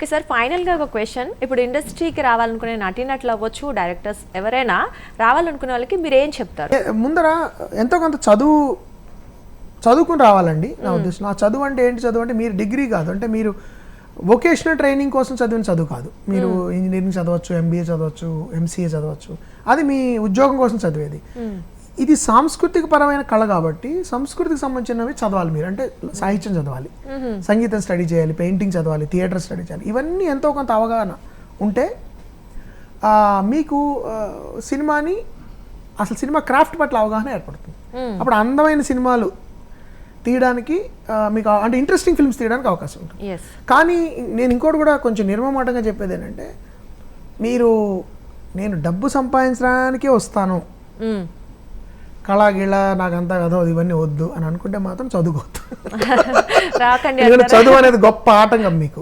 Okay sir, ఫైనల్గా ఒక question. ఇప్పుడు ఇండస్ట్రీకి రావాలనుకునే నటీనటులు అవ్వచ్చు, డైరెక్టర్స్ ఎవరైనా రావాలనుకునే వాళ్ళకి మీరు ఏం చెప్తారు? ముందర ఎంతో కొంత చదువుకుని రావాలండి నా ఉద్దేశం. నా చదువు అంటే ఏంటి? చదువు అంటే మీరు డిగ్రీ కాదు, అంటే మీరు వొకేషనల్ ట్రైనింగ్ కోసం చదివిన చదువు కాదు. మీరు ఇంజనీరింగ్ చదవచ్చు, ఎంబీఏ చదవచ్చు, ఎంసీఏ చదవచ్చు, అది మీ ఉద్యోగం కోసం చదివేది. ఇది సాంస్కృతిక పరమైన కళ కాబట్టి సంస్కృతికి సంబంధించినవి చదవాలి మీరు. అంటే సాహిత్యం చదవాలి, సంగీతం స్టడీ చేయాలి, పెయింటింగ్ చదవాలి, థియేటర్ స్టడీ చేయాలి. ఇవన్నీ ఎంతో కొంత అవగాహన ఉంటే మీకు సినిమాని అసలు సినిమా క్రాఫ్ట్ పట్ల అవగాహన ఏర్పడుతుంది. అప్పుడు అందమైన సినిమాలు తీయడానికి మీకు అంటే ఇంట్రెస్టింగ్ ఫిల్మ్స్ తీయడానికి అవకాశం ఉంటుంది. కానీ నేను ఇంకోటి కూడా కొంచెం నిర్మమాటంగా చెప్పేది ఏంటంటే, నేను డబ్బు సంపాదించడానికే వస్తాను, కళా గిళ నాకంతా కదా ఇవన్నీ వద్దు అని అనుకుంటే మాత్రం చదువుకోవద్దు. చదువు అనేది గొప్ప ఆటంకం మీకు.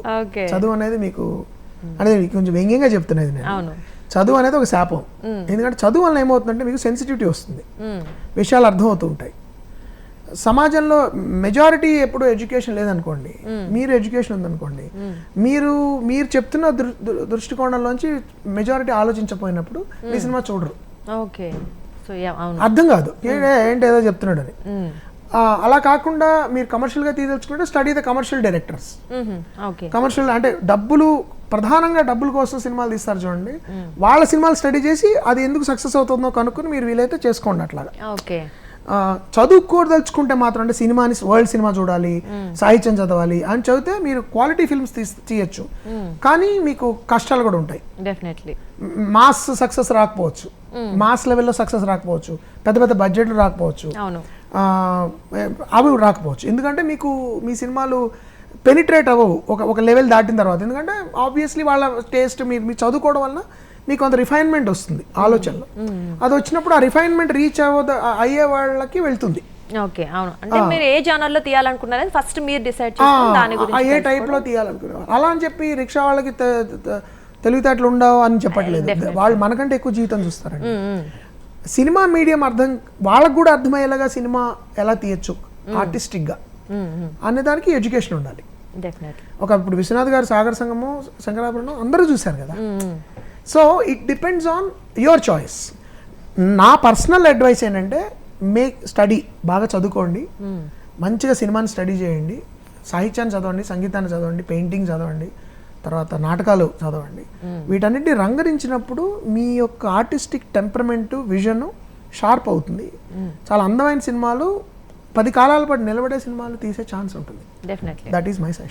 చదువు అనేది మీకు అనేది కొంచెం వ్యంగ్యంగా చెప్తున్నది నేను. చదువు అనేది ఒక శాపం. ఎందుకంటే చదువు వల్ల ఏమవుతుందంటే మీకు సెన్సిటివిటీ వస్తుంది, విషయాలు అర్థమవుతూ ఉంటాయి. సమాజంలో మెజారిటీ ఎప్పుడు ఎడ్యుకేషన్ లేదనుకోండి, మీరు ఎడ్యుకేషన్ ఉందనుకోండి, మీరు చెప్తున్న దృష్టికోణంలోంచి మెజారిటీ ఆలోచించకపోయినప్పుడు మీ సినిమా చూడరు, అర్థం కాదు ఏంటి ఏదో చెప్తున్నాడు అని. అలా కాకుండా మీరు కమర్షియల్గా తీయదలుచుకుంటే study the commercial directors. Commercial అంటే ప్రధానంగా డబ్బుల కోసం సినిమాలు తీస్తారు చూడండి, వాళ్ళ సినిమాలు స్టడీ చేసి అది ఎందుకు సక్సెస్ అవుతుందో కనుక్కొని మీరు వీలైతే చేసుకోండి. అట్లాగా చదువుకోదలుచుకుంటే మాత్రం అంటే సినిమాని వరల్డ్ సినిమా చూడాలి, సాహిత్యం చదవాలి అని చదివితే మీరు క్వాలిటీ ఫిల్మ్స్ తీయచ్చు. కానీ మీకు కష్టాలు కూడా ఉంటాయి. మాస్ సక్సెస్ రాకపోవచ్చు, మాస్ లెవెల్లో సక్సెస్ రాకపోవచ్చు, పెద్ద పెద్ద బడ్జెట్లు రాకపోవచ్చు, అవి రాకపోవచ్చు. ఎందుకంటే మీకు మీ సినిమాలు పెనిట్రేట్ అవ్వవు ఒక లెవెల్ దాటిన తర్వాత. ఎందుకంటే ఆబ్వియస్లీ వాళ్ళ టేస్ట్ మీరు చదువుకోవడం వల్ల మీకు కొంత రిఫైన్మెంట్ వస్తుంది ఆలోచనలో. అది వచ్చినప్పుడు ఆ రిఫైన్మెంట్ రీచ్ అయ్యే వాళ్ళకి వెళ్తుంది. ఏ జానర్లో తీయాలనుకున్నారని ఫస్ట్ మీరు డిసైడ్ చేసుకొని దాని గురించి ఏ టైప్లో తీయాలనుకున్నారు. అలా అని చెప్పి రిక్షా వాళ్ళకి తెలివితేటలు ఉండవు అని చెప్పట్లేదు. వాళ్ళు మనకంటే ఎక్కువ జీవితం చూస్తారండి. సినిమా మీడియం వాళ్ళకు కూడా అర్థమయ్యేలాగా సినిమా ఎలా తీయచ్చు ఆర్టిస్టిక్గా అనే దానికి ఎడ్యుకేషన్ ఉండాలి. ఇప్పుడు విశ్వనాథ్ గారు సాగర్ సంగము, శంకరాభరణం అందరూ చూశారు కదా. So it depends on your choice. నా పర్సనల్ అడ్వైస్ ఏంటంటే, స్టడీ బాగా చదువుకోండి, మంచిగా సినిమాని స్టడీ చేయండి, సాహిత్యాన్ని చదవండి, సంగీతాన్ని చదవండి, పెయింటింగ్ చదవండి, తర్వాత నాటకాలు చదవండి. వీటన్నిటిని రంగరించినప్పుడు మీ యొక్క ఆర్టిస్టిక్ టెంపరమెంట్, విజన్ షార్ప్ అవుతుంది. చాలా అందమైన సినిమాలు 10 కాలాల పాటు నిలబడే సినిమాలు తీసే ఛాన్స్ ఉంటుంది. That is my suggestion.